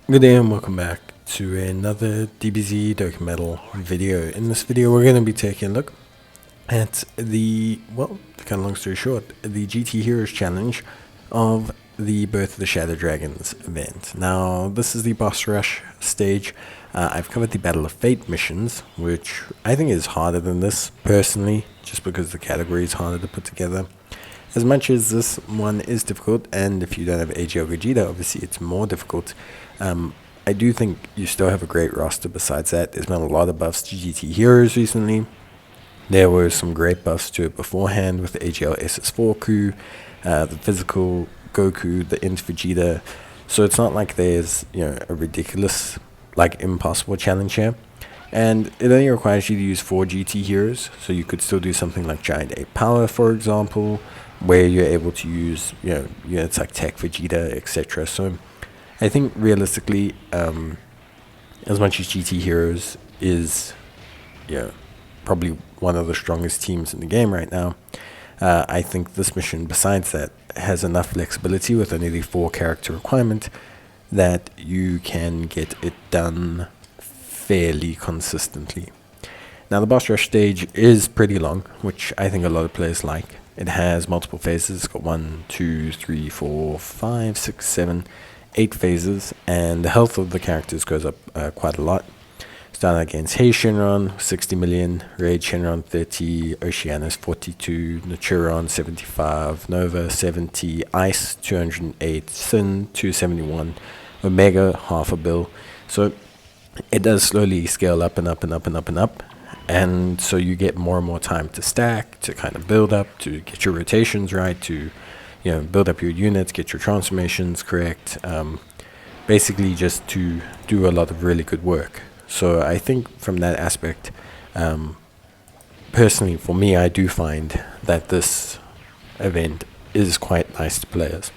Good day and welcome back to another DBZ Dokkan Metal video. In this video we're going to be taking a look at to cut a long story short, the GT Heroes Challenge of the Birth of the Shadow Dragons event. Now this is the boss rush stage. I've covered the Battle of Fate missions, which I think is harder than this personally, just because the category is harder to put together. As much as this one is difficult, and if you don't have AGL Gogeta, obviously it's more difficult, I do think you still have a great roster besides that. There's been a lot of buffs to GT Heroes recently. There were some great buffs to it beforehand with the AGL SS4 Ku, the physical Goku, the Int Vegeta. So it's not like there's a ridiculous, impossible challenge here. And it only requires you to use 4 GT Heroes, so you could still do something like Giant 8 Power, for example, where you're able to use units like Tech Vegeta, etc. So I think realistically, as much as GT Heroes is probably one of the strongest teams in the game right now, I think this mission, besides that, has enough flexibility with only the 4 character requirement that you can get it done fairly consistently. Now the boss rush stage is pretty long, which I think a lot of players like. It has multiple phases. It's got 1, 2, 3, 4, 5, 6, 7, 8 phases, and the health of the characters goes up quite a lot. Starting against Hey Shenron, 60 million, Raid Shenron 30, Oceanus 42, Naturon 75, Nova 70, Ice 208, Sin 271, Omega half a bill. So it does slowly scale up and up and up and up and up. And so you get more and more time to stack, to kind of build up, to get your rotations right, to build up your units, get your transformations correct, basically just to do a lot of really good work. So I think from that aspect, personally for me, I do find that this event is quite nice to players.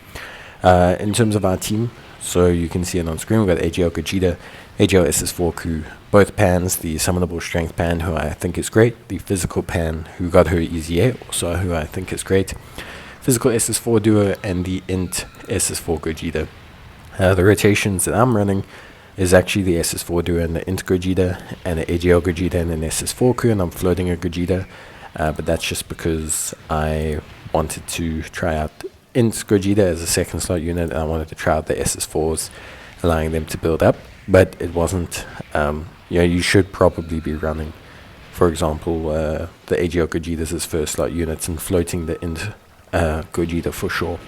In terms of our team, so you can see it on screen, we've got AGL Gogeta, AGL SS4 Ku, both Pans, the Summonable Strength Pan, who I think is great, the Physical Pan, who got her easy A, also who I think is great, Physical SS4 Duo, and the Int SS4 Gogeta. The rotations that I'm running is actually the SS4 Duo and the Int Gogeta, and the AGL Gogeta and an SS4 Ku, and I'm floating a Gogeta, but that's just because I wanted to try out Int Gogeta as a second slot unit, and I wanted to try out the SS4s, allowing them to build up. But it wasn't, you should probably be running, for example, the AGL Gogetas as first slot units and floating the Int Gogeta for sure.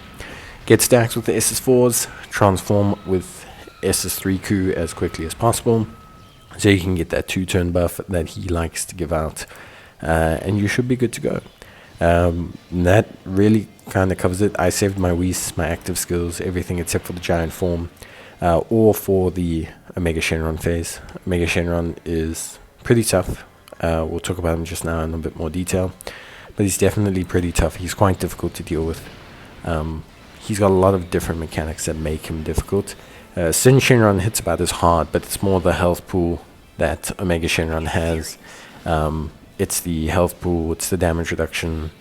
Get stacks with the SS4s, transform with SS3 Ku as quickly as possible, so you can get that 2-turn buff that he likes to give out, and you should be good to go. That really kind of covers it. I saved my Whis, my active skills, everything except for the giant form, or for the Omega Shenron phase. Omega Shenron is pretty tough. We'll talk about him just now in a bit more detail, but he's definitely pretty tough. He's quite difficult to deal with. He's got a lot of different mechanics that make him difficult. Sin Shenron hits about as hard, but it's more the health pool that Omega Shenron has. It's the health pool, it's the damage reduction,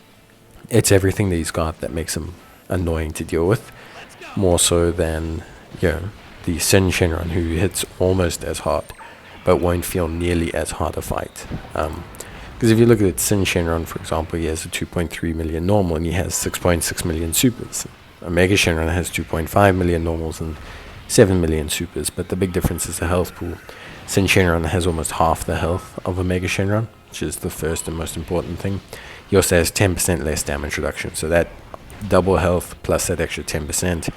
it's everything that he's got that makes him annoying to deal with, more so than the Sin Shenron, who hits almost as hard but won't feel nearly as hard a fight. Because if you look at Sin Shenron, for example, he has a 2.3 million normal and he has 6.6 million supers. Omega Shenron has 2.5 million normals and 7 million supers, but the big difference is the health pool. Sin Shenron has almost half the health of Omega Shenron, which is the first and most important thing. He also has 10% less damage reduction, so that double health plus that extra 10%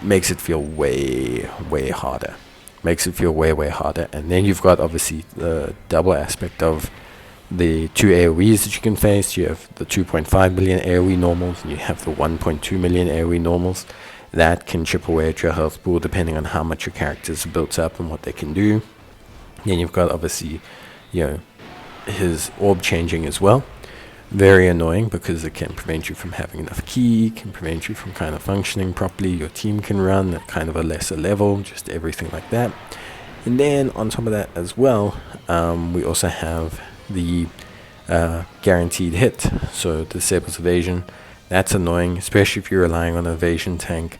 makes it feel way, way harder. Makes it feel way, way harder. And then you've got obviously the double aspect of the 2 AoEs that you can face. You have the 2.5 million AoE normals, and you have the 1.2 million AoE normals. That can chip away at your health pool depending on how much your characters are built up and what they can do. Then you've got obviously, his orb changing as well. Very annoying because it can prevent you from having enough ki, can prevent you from kind of functioning properly. Your team can run at kind of a lesser level, just everything like that. And then on top of that as well, we also have the guaranteed hit. So disables evasion. That's annoying, especially if you're relying on an evasion tank.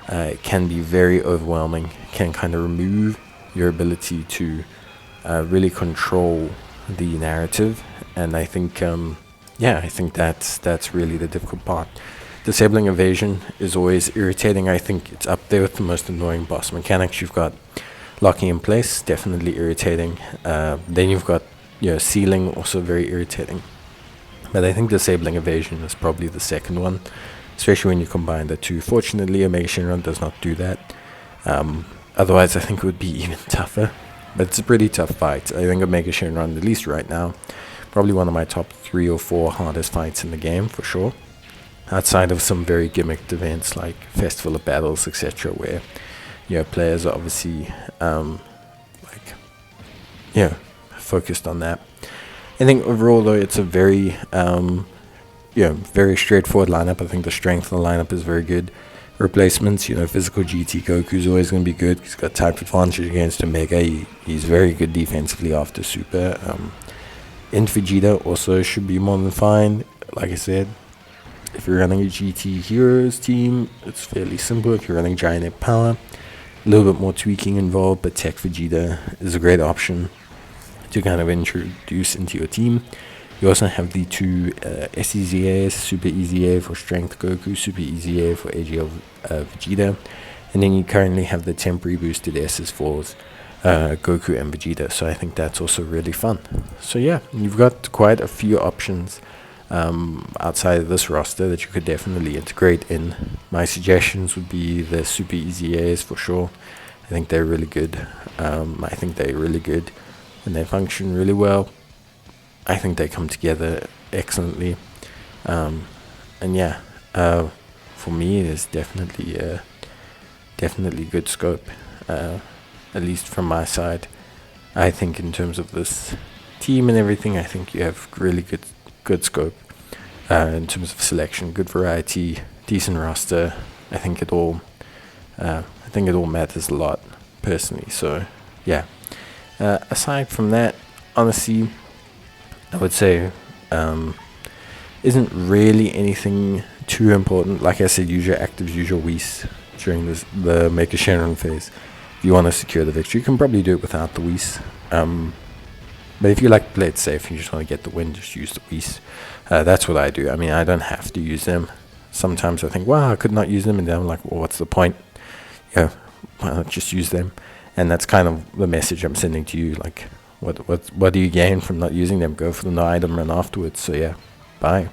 it can be very overwhelming, can kind of remove your ability to really control the narrative. And I think, I think that's really the difficult part. Disabling evasion is always irritating. I think it's up there with the most annoying boss mechanics. You've got locking in place, definitely irritating. Then you've got sealing, also very irritating. But I think disabling evasion is probably the second one, especially when you combine the two. Fortunately, Omega Shenron does not do that. Otherwise, I think it would be even tougher. But it's a pretty tough fight. I think Omega Shenron, at least right now, probably one of my top 3 or 4 hardest fights in the game, for sure. Outside of some very gimmicked events like Festival of Battles, etc., where players are obviously focused on that. I think overall, though, it's a very very straightforward lineup. I think the strength of the lineup is very good. Replacements, physical GT Goku's always going to be good. He's got type advantage against Omega. He's very good defensively after Super. Int Vegeta also should be more than fine. Like I said, if you're running a GT Heroes team, it's fairly simple. If you're running Giant Ape Power, a little bit more tweaking involved, but Tech Vegeta is a great option to kind of introduce into your team. You also have the 2 SEZAs, Super EZA for Strength Goku, Super EZA for AGL Vegeta, and then you currently have the temporary boosted S's for Goku and Vegeta, so I think that's also really fun. So yeah, you've got quite a few options outside of this roster that you could definitely integrate in. My suggestions would be the Super EZAs for sure. I think they're really good. And they function really well. I think they come together excellently. For me, there's definitely good scope, at least from my side. I think in terms of this team and everything, I think you have really good scope in terms of selection, good variety, decent roster. I think it all matters a lot, personally. So yeah. Aside from that, honestly, I would say isn't really anything too important. Like I said, use your actives, use your Whis during the Omega Shenron phase. If you want to secure the victory, you can probably do it without the Whis. But if you like to play it safe, you just want to get the win, just use the Whis. That's what I do. I mean, I don't have to use them. Sometimes I think, wow, I could not use them, and then I'm like, well, what's the point? Why not just use them? And that's kind of the message I'm sending to you. Like, what do you gain from not using them? Go for the no item run afterwards. So yeah, bye.